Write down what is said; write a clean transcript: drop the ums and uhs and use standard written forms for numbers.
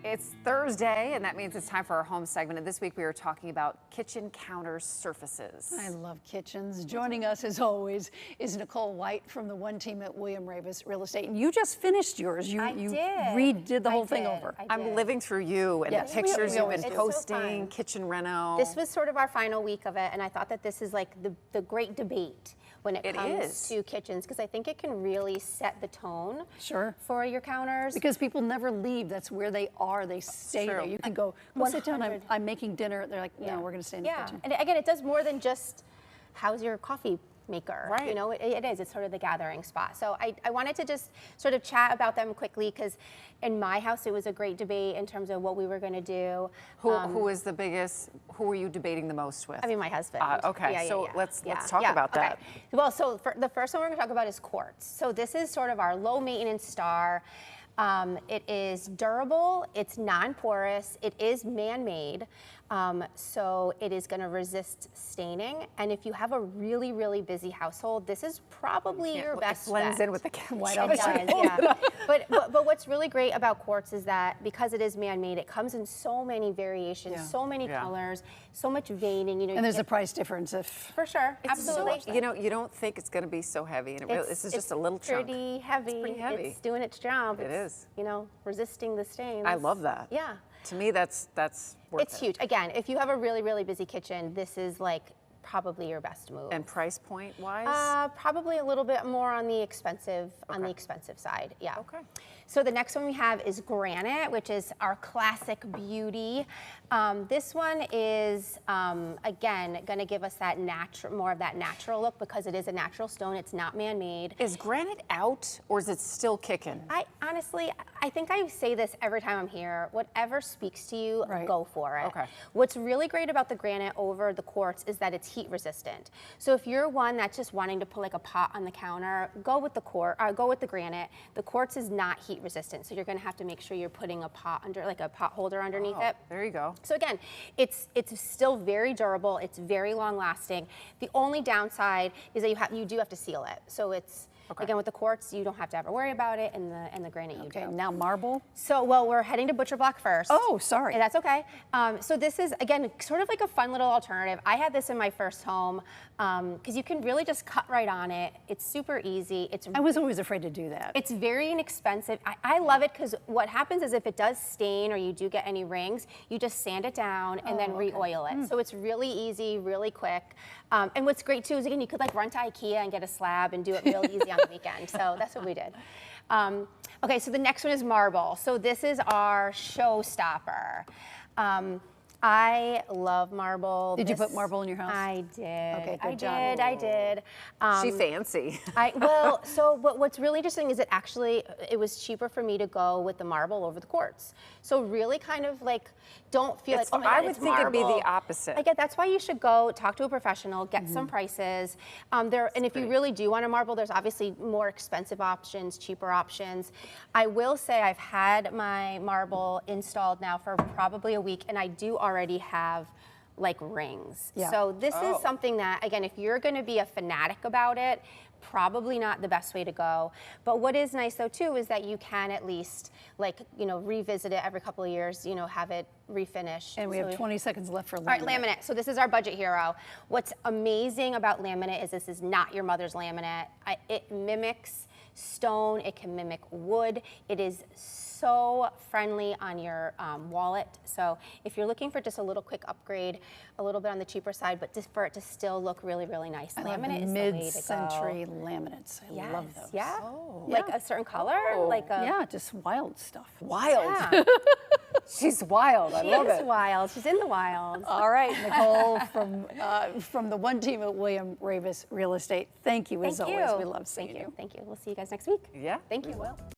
It's Thursday, and that means it's time for our home segment. And this week we are talking about kitchen counter surfaces. I love kitchens. Joining us, as always, is Nicole White from the One Team at William Raveis Real Estate. And you just finished yours. You redid the whole thing over. I'm living through you and the pictures you've been posting, kitchen reno. This was sort of our final week of it, and I thought that this is like the great debate when it comes to kitchens, because I think it can really set the tone for your counters. Because people never leave. That's where they are. They stay there. You can go sit down. I'm making dinner. They're like, no, we're going to stay in the kitchen. And again, it does more than just how's your coffee maker. Right. You know, it is. It's sort of the gathering spot. So I wanted to just sort of chat about them quickly, because in my house it was a great debate in terms of what we were going to do. Who is the biggest? Who were you debating the most with? I mean, my husband. Okay, so let's talk about that. Okay. Well, so the first one we're going to talk about is quartz. So this is sort of our low maintenance star. It is durable, it's non-porous, it is man-made, so it is going to resist staining. And if you have a really, really busy household, this is probably your best bet. It blends in with the white. It does, yeah. But what's really great about quartz is that because it is man-made, it comes in so many variations, so many colors, so much veining. You know, and there's a price difference for sure, absolutely. So, you know, you don't think it's going to be so heavy, and it really, this is just a little chunk. Pretty heavy. It's pretty heavy. It's doing its job. It is. You know, resisting the stains. I love that. Yeah. To me, that's worth it. It's huge. Again, if you have a really, really busy kitchen, this is like probably your best move. And price point wise? Probably a little bit more on the expensive side. Yeah. Okay. So the next one we have is granite, which is our classic beauty. This one is again going to give us that more of that natural look, because it is a natural stone. It's not man-made. Is granite out, or is it still kicking? I honestly think I say this every time I'm here. Whatever speaks to you, go for it. Okay. What's really great about the granite over the quartz is that it's heat resistant. So if you're one that's just wanting to put like a pot on the counter, go with the granite. The quartz is not heat resistant, so you're going to have to make sure you're putting a pot under, like a pot holder underneath it. There you go. So again, it's still very durable. It's very long lasting. The only downside is that you do have to seal it. So it's again, with the quartz, you don't have to ever worry about it, and the granite you do. Now marble. So we're heading to Butcher Block first. Oh, sorry. That's okay. So this is again sort of like a fun little alternative. I had this in my first home because you can really just cut right on it. It's super easy. I was always afraid to do that. It's very inexpensive. I love it because what happens is if it does stain or you do get any rings, you just sand it down and then re-oil it. So it's really easy, really quick. And what's great too is again, you could like run to IKEA and get a slab and do it real easy on the weekend. So that's what we did. Okay, so the next one is marble. So this is our showstopper. I love marble. Did you put marble in your house? I did. Okay, good job. I did. She fancy. So what's really interesting is it was cheaper for me to go with the marble over the quartz. So really kind of like, don't feel like, oh my God, I would think it'd be the opposite. Again, that's why you should go talk to a professional, get some prices. And if you really do want a marble, there's obviously more expensive options, cheaper options. I will say I've had my marble installed now for probably a week, and I do already have like rings. So this is something that, again, if you're going to be a fanatic about it, probably not the best way to go. But what is nice though too is that you can at least revisit it every couple of years, have it refinished. And we have 20 seconds left for laminate. All right, laminate. So this is our budget hero. What's amazing about laminate is this is not your mother's laminate. It mimics stone, it can mimic wood. It is so friendly on your wallet. So if you're looking for just a little quick upgrade, a little bit on the cheaper side, but just for it to still look really, really nice, laminate is the way to go. Mid-century laminates. I love those. Yeah. Like a certain color, just wild stuff. Wild. Yeah. She's wild. I love it. She's wild. She's in the wild. All right, Nicole from the One Team at William Raveis Real Estate. Thank you as always. We love seeing you. Thank you. We'll see you guys next week. Yeah. Thank you.